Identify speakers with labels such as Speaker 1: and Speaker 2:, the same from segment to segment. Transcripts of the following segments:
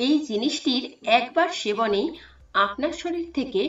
Speaker 1: এই জিনিসটির একবার সেবনেই আপনার শরীর থেকে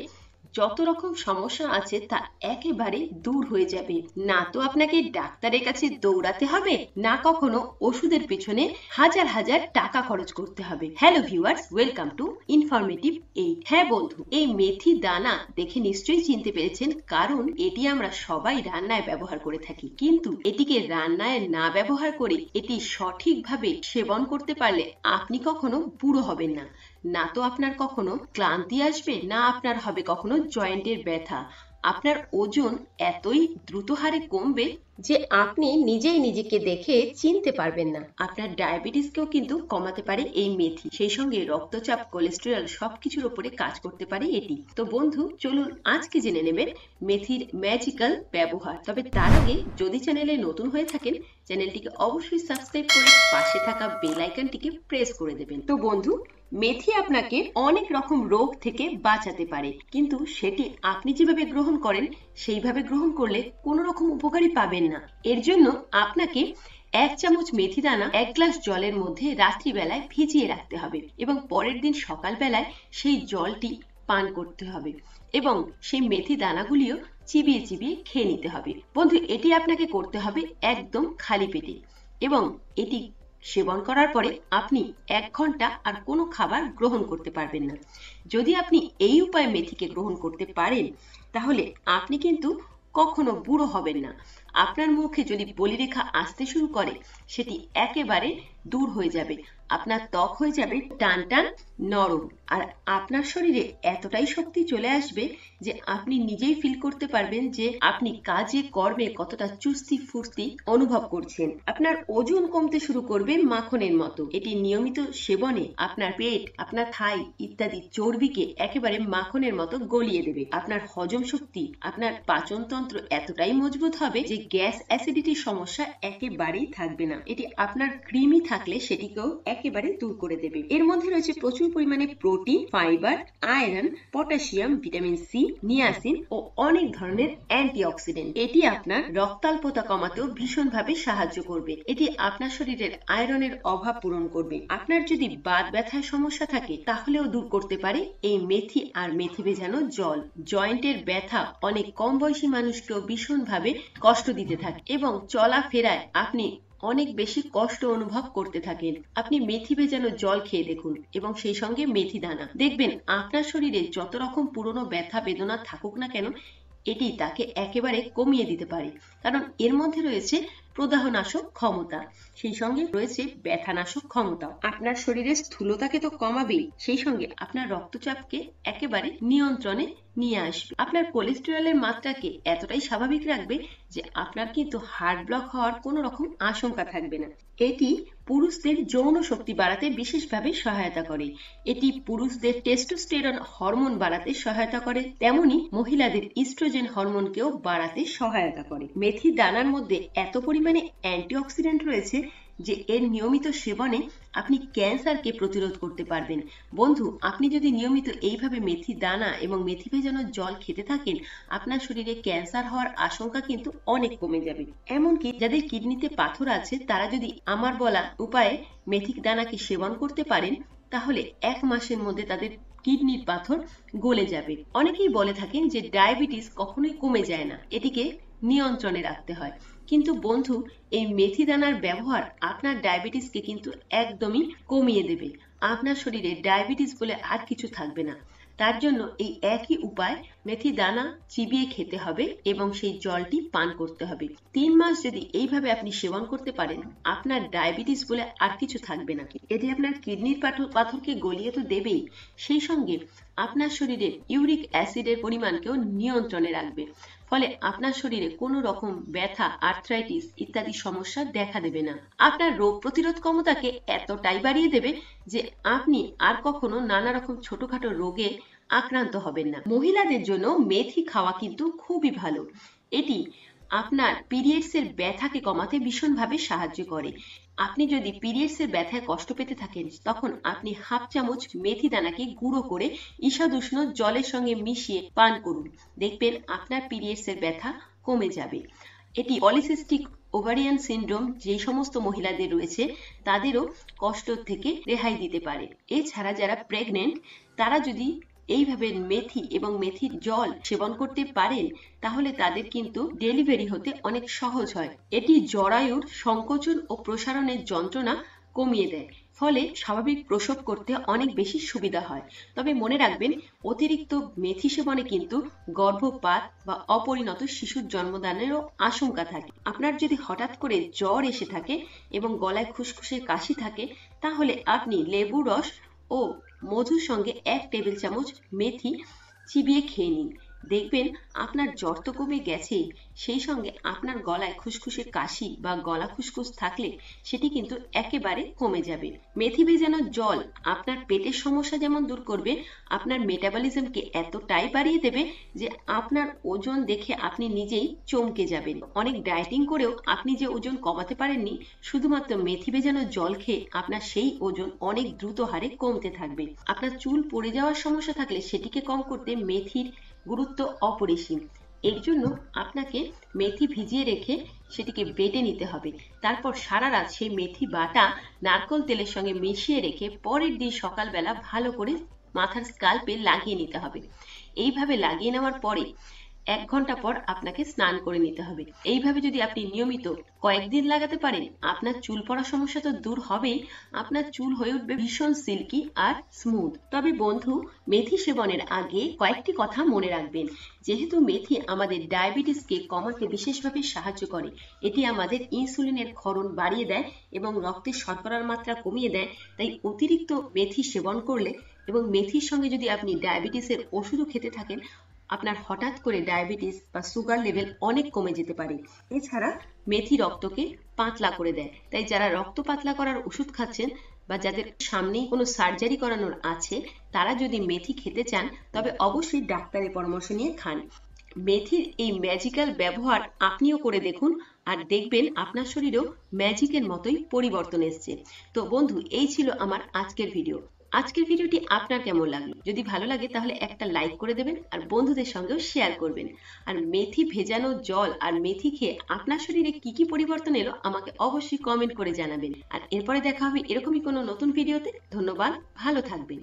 Speaker 1: যত রকম সমস্যা আছে তা একেবারে দূর হয়ে যাবে। না তো আপনাকে ডাক্তারের কাছে দৌড়াতে হবে, না কখনো ওষুধের পেছনে হাজার হাজার টাকা খরচ করতে হবে। Hello viewers, welcome to informative eight. হ্যাঁ বন্ধু, এই মেথি দানা দেখে নিশ্চয়ই চিনতে পেরেছেন, কারণ এটি আমরা সবাই রান্নায় ব্যবহার করে থাকি। কিন্তু এটিকে রান্নায় না ব্যবহার করে এটি সঠিকভাবে সেবন করতে পারলে আপনি কখনো বুড়ো হবেন না। না তো আপনার কখনো ক্লান্তি আসবে, না আপনার হবে কখনো জয়েন্টের ব্যথা। আপনার ওজন এতই দ্রুত হারে কমবে যে আপনি নিজেই নিজেকে দেখে চিনতে পারবেন না। আপনার ডায়াবেটিসকেও কিন্তু কমাতে পারে এই মেথি। সেই সঙ্গে রক্তচাপ, কোলেস্টেরল সবকিছুর উপরে কাজ করতে পারে এটি। তো বন্ধু, চলুন আজকে জেনে নেবেন মেথির ম্যাজিক্যাল ব্যবহার। তবে তার আগে যদি চ্যানেলে নতুন হয়ে থাকেন, চ্যানেলটিকে অবশ্যই সাবস্ক্রাইব করে পাশে থাকা বেল আইকনটিকে প্রেস করে দেবেন। তো বন্ধু, মেথি আপনাকে অনেক রকম রোগ থেকে বাঁচাতে পারে, কিন্তু সেটি আপনি যেভাবে গ্রহণ করেন সেইভাবে গ্রহণ করলে কোনো রকম উপকারই পাবেন না। এর জন্য আপনাকে 1 চামচ মেথি দানা 1 গ্লাস জলের মধ্যে রাত্রিবেলায় ভিজিয়ে রাখতে হবে এবং পরের দিন সকালবেলায় সেই জলটি পান করতে হবে এবং সেই মেথি দানাগুলিও চিবিয়ে চিবিয়ে খেয়ে নিতে হবে। বন্ধু, এটি আপনাকে করতে হবে একদম খালি পেটে এবং এটি সেবন করার পরে আপনি 1 ঘন্টা আর কোনো খাবার গ্রহণ করতে পারবেন না। যদি আপনি এই উপায়ে মেথিকে গ্রহণ করতে পারেন, তাহলে আপনি কিন্তু কখনো বুড়ো হবেন না। আপনার মুখে যদি বলিরেখা আসতে শুরু করে, সেটি একেবারে দূর হয়ে যাবে। আপনার ত্বক হয়ে যাবে টান টান নরম, আর আপনার শরীরে এতটাই শক্তি চলে আসবে যে আপনি নিজেই ফিল করতে পারবেন যে আপনি কাজে কর্মে কতটা চুস্তি ফুর্তি অনুভব করছেন। আপনার ওজন কমতে শুরু করবে মাখনের মতো। এটি নিয়মিত সেবনে আপনার পেট, আপনার থাই ইত্যাদি চর্বিকে একেবারে মাখনের মতো গলিয়ে দেবে। আপনার হজম শক্তি, আপনার পাচনতন্ত্র এতটাই মজবুত হবে যে গ্যাস অ্যাসিডিটির সমস্যা একেবারেই থাকবে না। এটি আপনার কৃমি থাকলে সেটিকেও একেবারে দূর করে দেবে। এর মধ্যে রয়েছে প্রচুর পরিমাণে protein, fibre, iron, potassium, vitamin C, niacin ও অনেক ধরনের অ্যান্টিঅক্সিডেন্ট। এটি আপনার রক্তাল্পতা কমাতেও ভীষণভাবে সাহায্য করবে। এটি আপনার শরীরের আয়রনের অভাব পূরণ করবে। আপনার যদি বাত ব্যথার সমস্যা থাকে, তাহলেও দূর করতে পারে এই মেথি আর মেথি ভেজানো জল। জয়েন্টের ব্যথা অনেক কম বয়সী মানুষকেও ভীষণভাবে কষ্ট দিতে থাকে এবং চলাফেরায় আপনি অনেক বেশি কষ্ট অনুভব করতে থাকেন। আপনি মেথি ভেজানো জল খেয়ে দেখুন এবং সেই সঙ্গে মেথি দানা, দেখবেন আপনার শরীরে যত রকম পুরনো ব্যথা বেদনা থাকুক না কেন, এটি তাকে একেবারে কমিয়ে দিতে পারে। কারণ এর মধ্যে রয়েছে প্রদাহনাশক ক্ষমতা, সেই সঙ্গে রয়েছে ব্যথানাশক ক্ষমতাও। আপনার শরীরের স্থূলতাকে তো কমাবেই, সেই সঙ্গে আপনার রক্তচাপকে একেবারে নিয়ন্ত্রণে নিয়ে আসবে। আপনার কোলেস্টেরলের মাত্রাকে এতটাই স্বাভাবিক রাখবে যে আপনার কিন্তু হার্ট ব্লক হওয়ার কোনো রকম আশঙ্কা থাকবে না। এটি পুরুষদের যৌন শক্তি বাড়াতে বিশেষভাবে সহায়তা করে। এটি পুরুষদের টেস্টোস্টেরন হরমোন বাড়াতে সহায়তা করে, তেমনি মহিলাদের ইস্ট্রোজেন হরমোনকেও বাড়াতে সহায়তা করে। মেথি দানার মধ্যে এত পরিমাণে অ্যান্টিঅক্সিডেন্ট রয়েছে যে এর নিয়মিত সেবনে আপনি ক্যান্সারকে প্রতিরোধ করতে পারবেন। বন্ধু, আপনি যদি নিয়মিত এইভাবে মেথি দানা এবং মেথি ভেজানো জল খেতে থাকেন, আপনার শরীরে ক্যান্সার হওয়ার আশঙ্কা কিন্তু অনেক কমে যাবে। এমনকি যাদের কিডনিতে পাথর আছে, তারা যদি আমার বলা উপায়ে মেথি দানাকে সেবন করতে পারেন, তাহলে 1 মাসের মধ্যে তাদের কিডনির পাথর গলে যাবে। অনেকেই বলে থাকেন যে ডায়াবেটিস কখনোই কমে যায় না, এটিকে নিয়ন্ত্রণে রাখতে হয়। কিন্তু বন্ধু, এই মেথি দানার ব্যবহার আপনার ডায়াবেটিসকে কিন্তু একদমই কমিয়ে দেবে। আপনার শরীরে ডায়াবেটিস বলে আর কিছু থাকবে না। তার জন্য এই একই উপায়, মেথি দানা চিবিয়ে খেতে হবে এবং সেই জলটি পান করতে হবে। 3 মাস যদি এইভাবে আপনি সেবন করতে পারেন, আপনার ডায়াবেটিস বলে আর কিছু থাকবে না। এটি আপনার কিডনির পাথরকে গলিয়ে তো দেবেই, সেই সঙ্গে আপনার শরীরে ইউরিক অ্যাসিডের পরিমাণকেও নিয়ন্ত্রণে রাখবে। ফলে আপনার শরীরে কোনো রকম ব্যথা, আর্থ্রাইটিস ইত্যাদি সমস্যা দেখা দেবে না। আপনার রোগ প্রতিরোধ ক্ষমতাকে এতটাই বাড়িয়ে দেবে যে আপনি আর কখনো নানা রকম ছোটখাটো রোগে আক্রান্ত হবেন না। মহিলাদের জন্য মেথি খাওয়া কিন্তু খুবই ভালো। এটি আপনার পিরিয়ডসের ব্যথাকে কমাতে ভীষণভাবে সাহায্য করে। আপনি যদি পিরিয়ডসের ব্যথায় কষ্ট পেতে থাকেন, তখন আপনি 1/2 চামচ মেথি দানাকে গুঁড়ো করে ঈষদুষ্ণ জলের সঙ্গে মিশিয়ে পান করুন। দেখবেন আপনার পিরিয়ডসের ব্যথা কমে যাবে। এটি পলিসিস্টিক ওভারিয়ান সিনড্রোম যে সমস্ত মহিলাদের রয়েছে তাদেরও কষ্ট থেকে রেহাই দিতে পারে। এছাড়া যারা প্রেগনেন্ট তারা যদি এইভাবে মেথি এবং মেথির জল সেবন করতে পারেন তাহলে তাদের কিন্তু ডেলিভারি হতে অনেক সহজ হয়। এটি জরায়ুর সংকোচন ও প্রসারণের যন্ত্রণা কমিয়ে দেয়, ফলে স্বাভাবিক প্রসব করতে অনেক বেশি সুবিধা হয়। তবে মনে রাখবেন, অতিরিক্ত মেথি সেবনে কিন্তু গর্ভপাত বা অপরিণত শিশুর জন্মদানেরও আশঙ্কা থাকে। আপনার যদি হঠাৎ করে জ্বর এসে থাকে এবং গলায় খুসখুসে কাশি থাকে তাহলে আপনি লেবু রস ও মধুর সঙ্গে 1 টেবিল চামচ মেথি চিবিয়ে খেয়ে নিন। দেখবেন আপনার জ্বর তো কমে গেছে, সেই সঙ্গে আপনার গলায় খুসখুসে কাশি বা গলা খুসখুস থাকলে সেটি কিন্তু একেবারে কমে যাবে। মেথি ভেজানো জল আপনার পেটের সমস্যা যেমন দূর করবে, আপনার মেটাবলিজমকে এতটাই বাড়িয়ে দেবে যে আপনার ওজন দেখে আপনি নিজেই চমকে যাবেন। অনেক ডায়েটিং করেও আপনি যে ওজন কমাতে পারেননি, শুধুমাত্র মেথি ভেজানো জল খেয়ে আপনার সেই ওজন অনেক দ্রুত হারে কমতে থাকবে। আপনার চুল পড়ে যাওয়ার সমস্যা থাকলে সেটিকে কম করতে মেথির গুরুত্ব অপরিসীম। এর জন্য আপনাকে মেথি ভিজিয়ে রেখে সেটিকে বেটে নিতে হবে। তারপর সারা রাত সেই মেথি বাটা নারকেল তেলের সঙ্গে মিশিয়ে রেখে পরের দিন সকালবেলা ভালো করে মাথার স্কাল্পে লাগিয়ে নিতে হবে। এইভাবে লাগিয়ে নেওয়ার পরে 1 ঘন্টা পর আপনাকে স্নান করে নিতে হবে। এইভাবে যদি আপনি নিয়মিত কয়েকদিন লাগাতে পারেন, আপনার চুল পড়ার সমস্যা তো দূর হবেই, আপনার চুল হয়ে উঠবে ভীষণ সিল্কি আর স্মুথ। তবে বন্ধু, মেথি সেবনের আগে কয়েকটি কথা মনে রাখবেন। যেহেতু মেথি আমাদের ডায়াবেটিসকে কমাতে বিশেষভাবে সাহায্য করে, এটি আমাদের ইনসুলিনের ক্ষরণ বাড়িয়ে দেয় এবং রক্তের শর্করার মাত্রা কমিয়ে দেয়, তাই অতিরিক্ত মেথি সেবন করলে এবং মেথির সঙ্গে যদি আপনি ডায়াবেটিসের ওষুধও খেতে থাকেন, আপনার হঠাৎ করে ডায়াবেটিস বা সুগার লেভেল অনেক কমে যেতে পারে। এছাড়া মেথি রক্তকে পাতলা করে দেয়, তাই যারা রক্ত পাতলা করার ওষুধ খাচ্ছেন বা যাদের সামনেই কোনো সার্জারি করানোর আছে, তারা যদি মেথি খেতে চান তবে অবশ্যই ডাক্তারের পরামর্শ নিয়ে খান। মেথির এই ম্যাজিক্যাল ব্যবহার আপনিও করে দেখুন আর দেখবেন আপনার শরীরেও ম্যাজিকের মতোই পরিবর্তন এসছে। তো বন্ধু, এই ছিল আমার আজকের ভিডিও। আজকের ভিডিওটি আপনার কেমন লাগলো? যদি ভালো লাগে তাহলে একটা লাইক করে দেবেন আর বন্ধুদের সঙ্গেও শেয়ার করবেন। আর মেথি ভেজানো জল আর মেথি খেয়ে আপনার শরীরে কি কি পরিবর্তন এলো আমাকে অবশ্যই কমেন্ট করে জানাবেন। আর এরপরে দেখা হবে এরকমই কোনো নতুন ভিডিওতে। ধন্যবাদ, ভালো থাকবেন।